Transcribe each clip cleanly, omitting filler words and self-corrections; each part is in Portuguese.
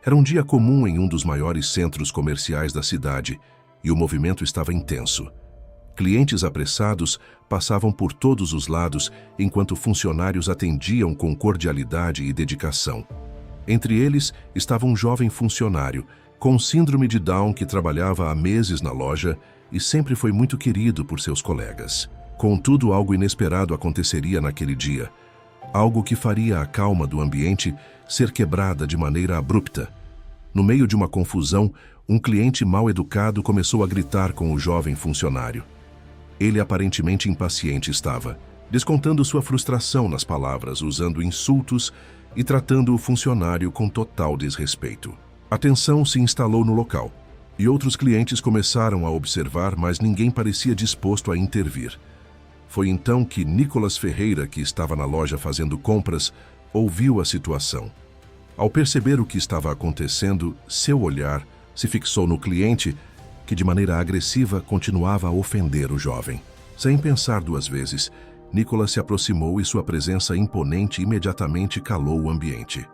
Era um dia comum em um dos maiores centros comerciais da cidade e o movimento estava intenso. Clientes apressados passavam por todos os lados enquanto funcionários atendiam com cordialidade e dedicação. Entre eles estava um jovem funcionário com síndrome de Down que trabalhava há meses na loja e sempre foi muito querido por seus colegas. Contudo, algo inesperado aconteceria naquele dia. Algo que faria a calma do ambiente ser quebrada de maneira abrupta. No meio de uma confusão, um cliente mal educado começou a gritar com o jovem funcionário. Ele aparentemente impaciente estava, descontando sua frustração nas palavras, usando insultos e tratando o funcionário com total desrespeito. A tensão se instalou no local, e outros clientes começaram a observar, mas ninguém parecia disposto a intervir. Foi então que Nicolas Ferreira, que estava na loja fazendo compras, ouviu a situação. Ao perceber o que estava acontecendo, seu olhar se fixou no cliente, que de maneira agressiva continuava a ofender o jovem. Sem pensar duas vezes, Nicolas se aproximou e sua presença imponente imediatamente calou o ambiente.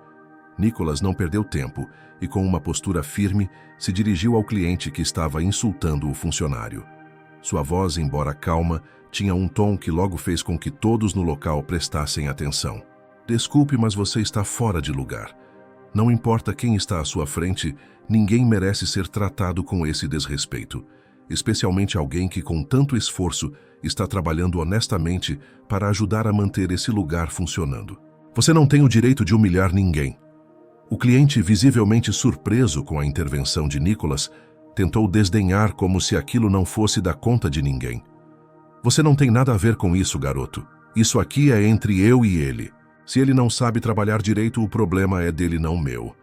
Nicolas não perdeu tempo e, com uma postura firme, se dirigiu ao cliente que estava insultando o funcionário. Sua voz, embora calma, tinha um tom que logo fez com que todos no local prestassem atenção. Desculpe, mas você está fora de lugar. Não importa quem está à sua frente, ninguém merece ser tratado com esse desrespeito, especialmente alguém que com tanto esforço está trabalhando honestamente para ajudar a manter esse lugar funcionando. Você não tem o direito de humilhar ninguém. O cliente, visivelmente surpreso com a intervenção de Nicolas, tentou desdenhar como se aquilo não fosse da conta de ninguém. Você não tem nada a ver com isso, garoto. Isso aqui é entre eu e ele. Se ele não sabe trabalhar direito, o problema é dele, não meu.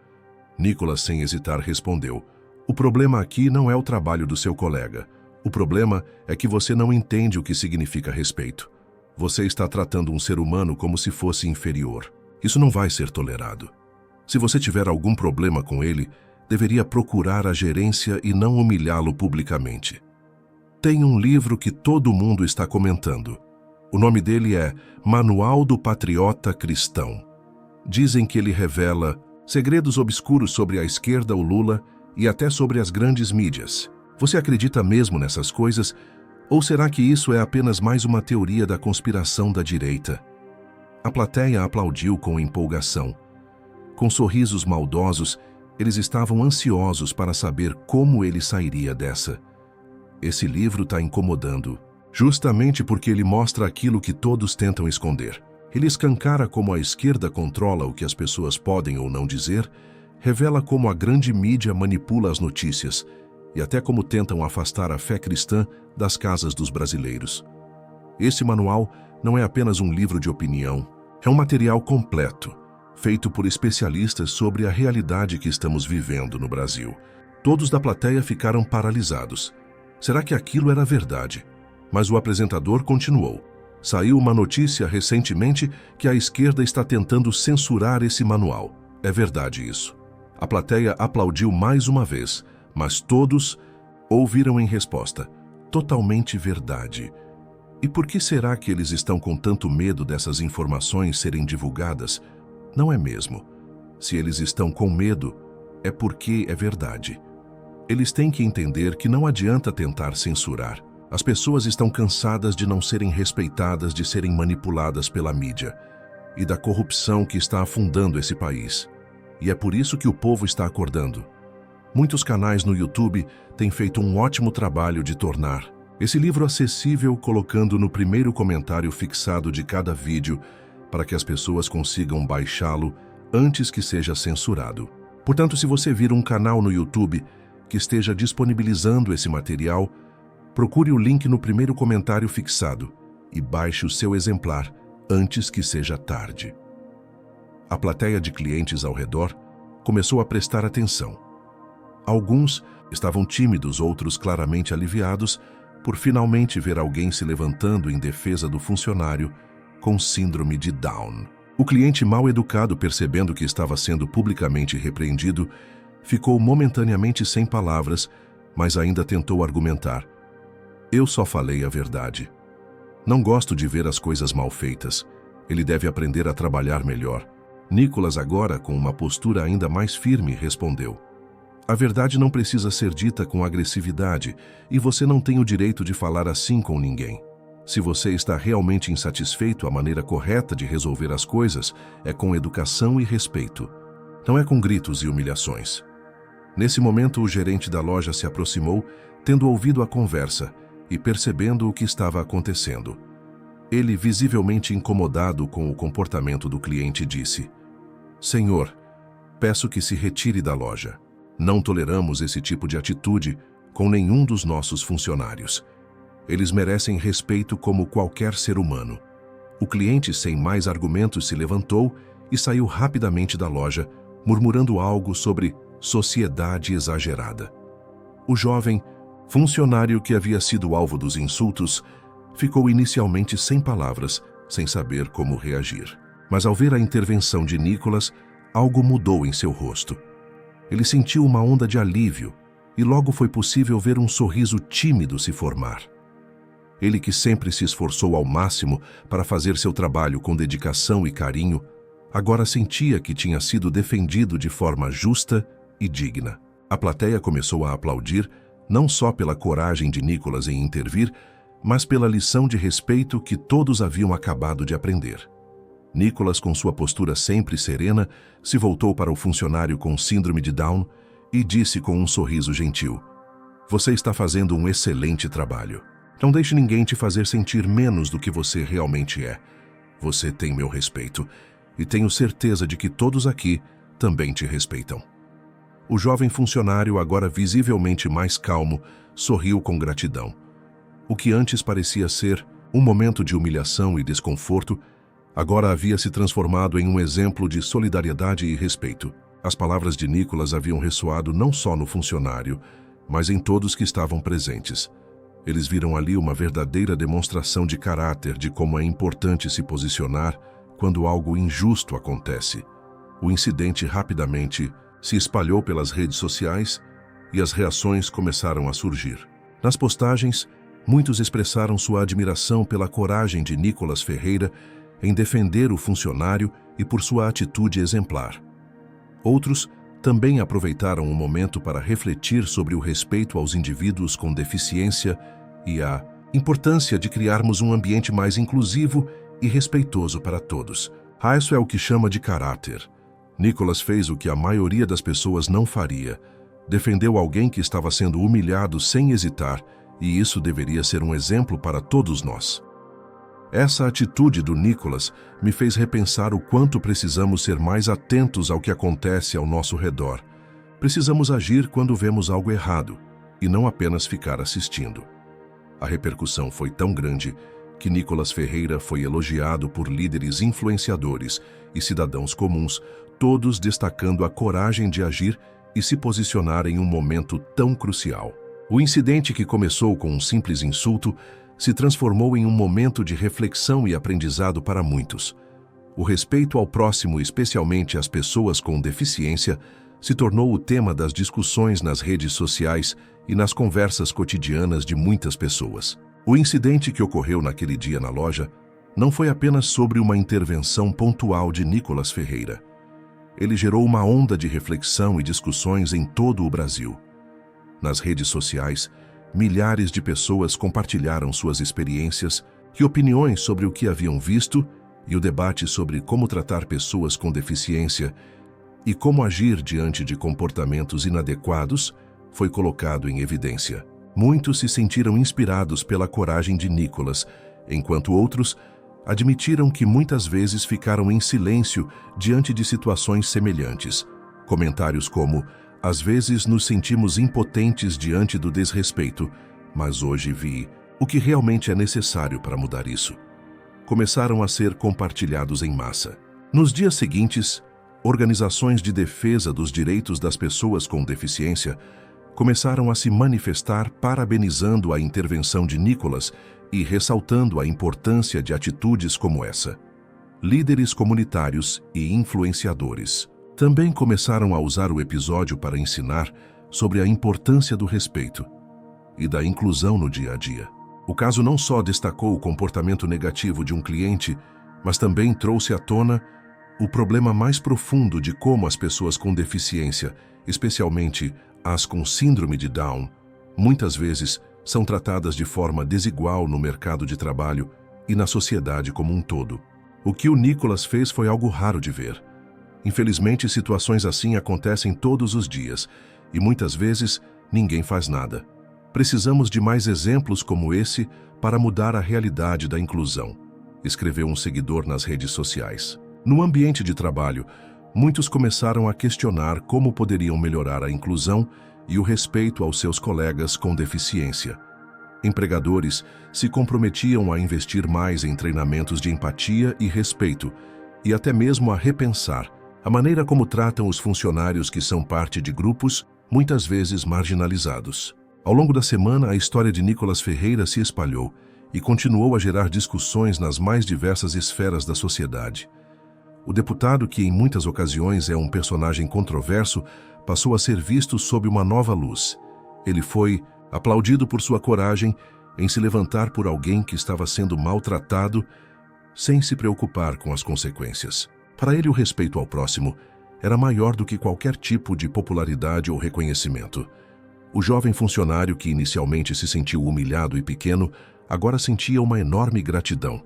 Nicolas, sem hesitar, respondeu: o problema aqui não é o trabalho do seu colega. O problema é que você não entende o que significa respeito. Você está tratando um ser humano como se fosse inferior. Isso não vai ser tolerado. Se você tiver algum problema com ele, deveria procurar a gerência e não humilhá-lo publicamente. Tem um livro que todo mundo está comentando. O nome dele é Manual do Patriota Cristão. Dizem que ele revela segredos obscuros sobre a esquerda, o Lula e até sobre as grandes mídias. Você acredita mesmo nessas coisas? Ou será que isso é apenas mais uma teoria da conspiração da direita? A plateia aplaudiu com empolgação. Com sorrisos maldosos, eles estavam ansiosos para saber como ele sairia dessa. Esse livro está incomodando, justamente porque ele mostra aquilo que todos tentam esconder. Ele escancara como a esquerda controla o que as pessoas podem ou não dizer, revela como a grande mídia manipula as notícias e até como tentam afastar a fé cristã das casas dos brasileiros. Esse manual não é apenas um livro de opinião, é um material completo, feito por especialistas sobre a realidade que estamos vivendo no Brasil. Todos da plateia ficaram paralisados. Será que aquilo era verdade? Mas o apresentador continuou. Saiu uma notícia recentemente que a esquerda está tentando censurar esse manual. É verdade isso. A plateia aplaudiu mais uma vez, mas todos ouviram em resposta: totalmente verdade. E por que será que eles estão com tanto medo dessas informações serem divulgadas? Não é mesmo. Se eles estão com medo, é porque é verdade. Eles têm que entender que não adianta tentar censurar. As pessoas estão cansadas de não serem respeitadas, de serem manipuladas pela mídia e da corrupção que está afundando esse país. E é por isso que o povo está acordando. Muitos canais no YouTube têm feito um ótimo trabalho de tornar esse livro acessível, colocando no primeiro comentário fixado de cada vídeo para que as pessoas consigam baixá-lo antes que seja censurado. Portanto, se você vir um canal no YouTube que esteja disponibilizando esse material, procure o link no primeiro comentário fixado e baixe o seu exemplar antes que seja tarde. A plateia de clientes ao redor começou a prestar atenção. Alguns estavam tímidos, outros claramente aliviados por finalmente ver alguém se levantando em defesa do funcionário com síndrome de Down. O cliente mal educado, percebendo que estava sendo publicamente repreendido, ficou momentaneamente sem palavras, mas ainda tentou argumentar. Eu só falei a verdade. Não gosto de ver as coisas mal feitas. Ele deve aprender a trabalhar melhor. Nicolas, agora com uma postura ainda mais firme, respondeu: a verdade não precisa ser dita com agressividade e você não tem o direito de falar assim com ninguém. Se você está realmente insatisfeito, a maneira correta de resolver as coisas é com educação e respeito. Não é com gritos e humilhações. Nesse momento, o gerente da loja se aproximou, tendo ouvido a conversa e percebendo o que estava acontecendo. Ele, visivelmente incomodado com o comportamento do cliente, disse: Senhor, peço que se retire da loja. Não toleramos esse tipo de atitude com nenhum dos nossos funcionários. Eles merecem respeito como qualquer ser humano. O cliente, sem mais argumentos, se levantou e saiu rapidamente da loja, murmurando algo sobre sociedade exagerada. O jovem, funcionário que havia sido alvo dos insultos, ficou inicialmente sem palavras, sem saber como reagir. Mas ao ver a intervenção de Nicolas, algo mudou em seu rosto. Ele sentiu uma onda de alívio e logo foi possível ver um sorriso tímido se formar. Ele, que sempre se esforçou ao máximo para fazer seu trabalho com dedicação e carinho, agora sentia que tinha sido defendido de forma justa e digna. A plateia começou a aplaudir, não só pela coragem de Nicolas em intervir, mas pela lição de respeito que todos haviam acabado de aprender. Nicolas, com sua postura sempre serena, se voltou para o funcionário com síndrome de Down e disse com um sorriso gentil: Você está fazendo um excelente trabalho. Não deixe ninguém te fazer sentir menos do que você realmente é. Você tem meu respeito e tenho certeza de que todos aqui também te respeitam. O jovem funcionário, agora visivelmente mais calmo, sorriu com gratidão. O que antes parecia ser um momento de humilhação e desconforto, agora havia se transformado em um exemplo de solidariedade e respeito. As palavras de Nicolas haviam ressoado não só no funcionário, mas em todos que estavam presentes. Eles viram ali uma verdadeira demonstração de caráter, de como é importante se posicionar quando algo injusto acontece. O incidente rapidamente se espalhou pelas redes sociais e as reações começaram a surgir. Nas postagens, muitos expressaram sua admiração pela coragem de Nicolas Ferreira em defender o funcionário e por sua atitude exemplar. Outros também aproveitaram o momento para refletir sobre o respeito aos indivíduos com deficiência e a importância de criarmos um ambiente mais inclusivo e respeitoso para todos. Isso é o que chama de caráter. Nicolas fez o que a maioria das pessoas não faria. Defendeu alguém que estava sendo humilhado sem hesitar, e isso deveria ser um exemplo para todos nós. Essa atitude do Nicolas me fez repensar o quanto precisamos ser mais atentos ao que acontece ao nosso redor. Precisamos agir quando vemos algo errado, e não apenas ficar assistindo. A repercussão foi tão grande que Nicolas Ferreira foi elogiado por líderes influenciadores e cidadãos comuns, todos destacando a coragem de agir e se posicionar em um momento tão crucial. O incidente, que começou com um simples insulto, se transformou em um momento de reflexão e aprendizado para muitos. O respeito ao próximo, especialmente às pessoas com deficiência, se tornou o tema das discussões nas redes sociais e nas conversas cotidianas de muitas pessoas. O incidente que ocorreu naquele dia na loja não foi apenas sobre uma intervenção pontual de Nicolas Ferreira. Ele gerou uma onda de reflexão e discussões em todo o Brasil. Nas redes sociais, milhares de pessoas compartilharam suas experiências e opiniões sobre o que haviam visto, e o debate sobre como tratar pessoas com deficiência e como agir diante de comportamentos inadequados foi colocado em evidência. Muitos se sentiram inspirados pela coragem de Nicolas, enquanto outros admitiram que muitas vezes ficaram em silêncio diante de situações semelhantes. Comentários como: às vezes nos sentimos impotentes diante do desrespeito, mas hoje vi o que realmente é necessário para mudar isso, começaram a ser compartilhados em massa. Nos dias seguintes, organizações de defesa dos direitos das pessoas com deficiência começaram a se manifestar parabenizando a intervenção de Nicolas e ressaltando a importância de atitudes como essa. Líderes comunitários e influenciadores também começaram a usar o episódio para ensinar sobre a importância do respeito e da inclusão no dia a dia. O caso não só destacou o comportamento negativo de um cliente, mas também trouxe à tona O problema mais profundo de como as pessoas com deficiência, especialmente as com síndrome de Down, muitas vezes são tratadas de forma desigual no mercado de trabalho e na sociedade como um todo. O que o Nicholas fez foi algo raro de ver. Infelizmente, situações assim acontecem todos os dias e muitas vezes ninguém faz nada. Precisamos de mais exemplos como esse para mudar a realidade da inclusão, escreveu um seguidor nas redes sociais. No ambiente de trabalho, muitos começaram a questionar como poderiam melhorar a inclusão e o respeito aos seus colegas com deficiência. Empregadores se comprometiam a investir mais em treinamentos de empatia e respeito, e até mesmo a repensar a maneira como tratam os funcionários que são parte de grupos, muitas vezes marginalizados. Ao longo da semana, a história de Nicholas Ferreira se espalhou e continuou a gerar discussões nas mais diversas esferas da sociedade. O deputado, que em muitas ocasiões é um personagem controverso, passou a ser visto sob uma nova luz. Ele foi aplaudido por sua coragem em se levantar por alguém que estava sendo maltratado sem se preocupar com as consequências. Para ele, o respeito ao próximo era maior do que qualquer tipo de popularidade ou reconhecimento. O jovem funcionário, que inicialmente se sentiu humilhado e pequeno, agora sentia uma enorme gratidão.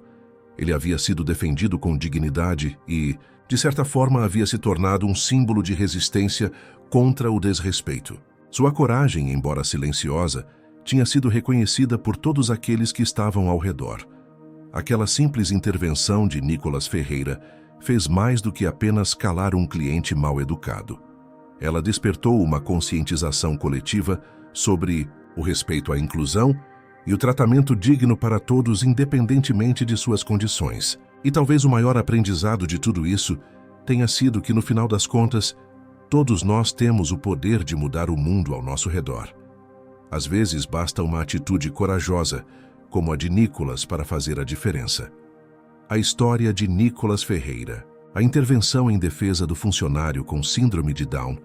Ele havia sido defendido com dignidade e, de certa forma, havia se tornado um símbolo de resistência contra o desrespeito. Sua coragem, embora silenciosa, tinha sido reconhecida por todos aqueles que estavam ao redor. Aquela simples intervenção de Nicholas Ferreira fez mais do que apenas calar um cliente mal educado. Ela despertou uma conscientização coletiva sobre o respeito à inclusão e o tratamento digno para todos, independentemente de suas condições. E talvez o maior aprendizado de tudo isso tenha sido que, no final das contas, todos nós temos o poder de mudar o mundo ao nosso redor. Às vezes basta uma atitude corajosa, como a de Nicholas, para fazer a diferença. A história de Nicholas Ferreira, a intervenção em defesa do funcionário com síndrome de Down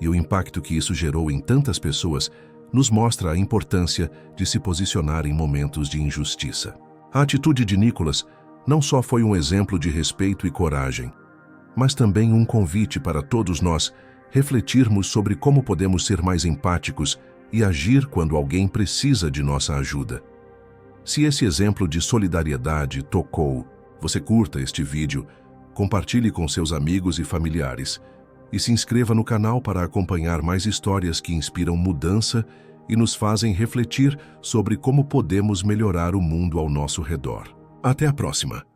e o impacto que isso gerou em tantas pessoas nos mostra a importância de se posicionar em momentos de injustiça. A atitude de Nicholas não só foi um exemplo de respeito e coragem, mas também um convite para todos nós refletirmos sobre como podemos ser mais empáticos e agir quando alguém precisa de nossa ajuda. Se esse exemplo de solidariedade tocou, você curta este vídeo, compartilhe com seus amigos e familiares e se inscreva no canal para acompanhar mais histórias que inspiram mudança e nos fazem refletir sobre como podemos melhorar o mundo ao nosso redor. Até a próxima!